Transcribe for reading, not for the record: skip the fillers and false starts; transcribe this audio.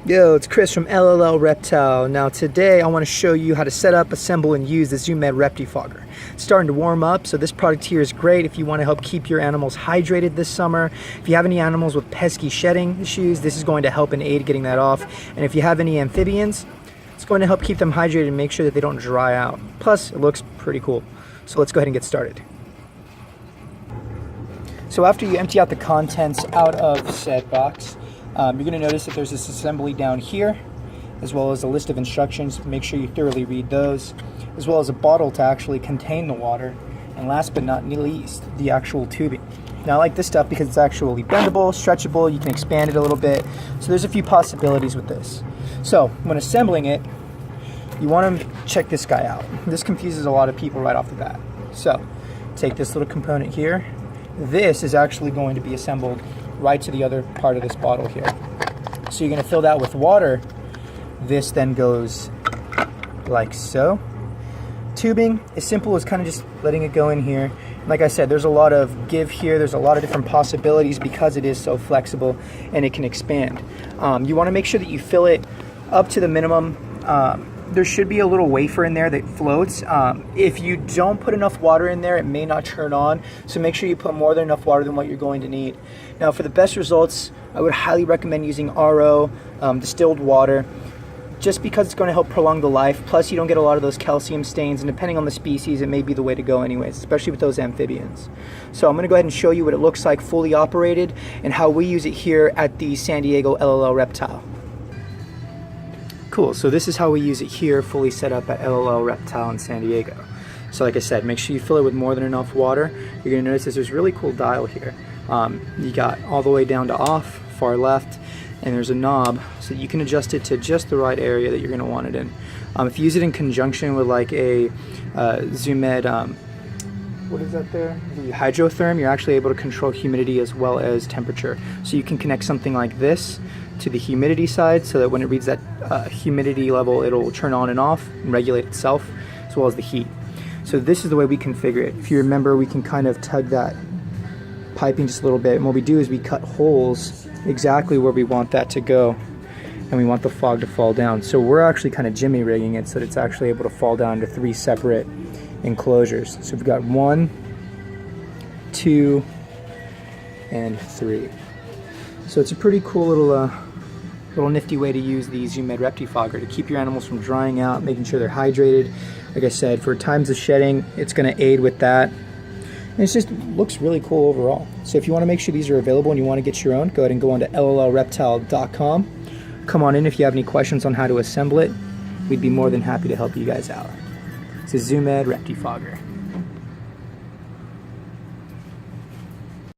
Yo, it's Chris from LLLReptile. Now today I want to show you how to set up, assemble, and use the ReptiFogger. It's starting to warm up, so this product here is great if you want to help keep your animals hydrated this summer. If you have any animals with pesky shedding issues, this is going to help and aid getting that off. And if you have any amphibians, it's going to help keep them hydrated and make sure that they don't dry out. Plus, it looks pretty cool. So let's go ahead and get started. So after you empty out the contents out of said box, you're going to notice that there's this assembly down here, as well as a list of instructions. Make sure you thoroughly read those, as well as a bottle to actually contain the water, and last but not least, the actual tubing. Now I like this stuff because it's actually bendable, stretchable, you can expand it a little bit, so there's a few possibilities with this. So when assembling it, you want to check this guy out. This confuses a lot of people right off the bat. So take this little component here. This is actually going to be assembled right to the other part of this bottle here. So you're going to fill that with water. This then goes like so. Tubing is simple as kind of just letting it go in here. Like I said, there's a lot of give here. There's a lot of different possibilities because it is so flexible and it can expand. You want to make sure that you fill it up to the minimum. There should be a little wafer in there that floats. If you don't put enough water in there, it may not turn on. So make sure you put more than enough water than what you're going to need. Now for the best results, I would highly recommend using RO, distilled water, just because it's going to help prolong the life. Plus you don't get a lot of those calcium stains, and depending on the species, it may be the way to go anyways, especially with those amphibians. So I'm going to go ahead and show you what it looks like fully operated and how we use it here at the San Diego LLLReptile. Cool, so this is how we use it here, fully set up at LLLReptile in San Diego. So like I said, make sure you fill it with more than enough water. You're going to notice there's a really cool dial here. You got all the way down to off, far left, and there's a knob so that you can adjust it to just the right area that you're going to want it in. If you use it in conjunction with like a Zoomed, what is that there? The hydrotherm, you're actually able to control humidity as well as temperature. So you can connect something like this to the humidity side so that when it reads that humidity level, it'll turn on and off and regulate itself, as well as the heat. So this is the way we configure it. If you remember, we can kind of tug that piping just a little bit, and what we do is we cut holes exactly where we want that to go, and we want the fog to fall down. So we're actually kind of jimmy rigging it so that it's actually able to fall down into 3 separate enclosures. So we've got 1, 2, and 3. So it's a pretty cool little nifty way to use the ReptiFogger to keep your animals from drying out, making sure they're hydrated. Like I said, for times of shedding, it's going to aid with that. And it just looks really cool overall. So if you want to make sure these are available and you want to get your own, go ahead and go on to LLLReptile.com. Come on in if you have any questions on how to assemble it. We'd be more than happy to help you guys out. This is ReptiFogger.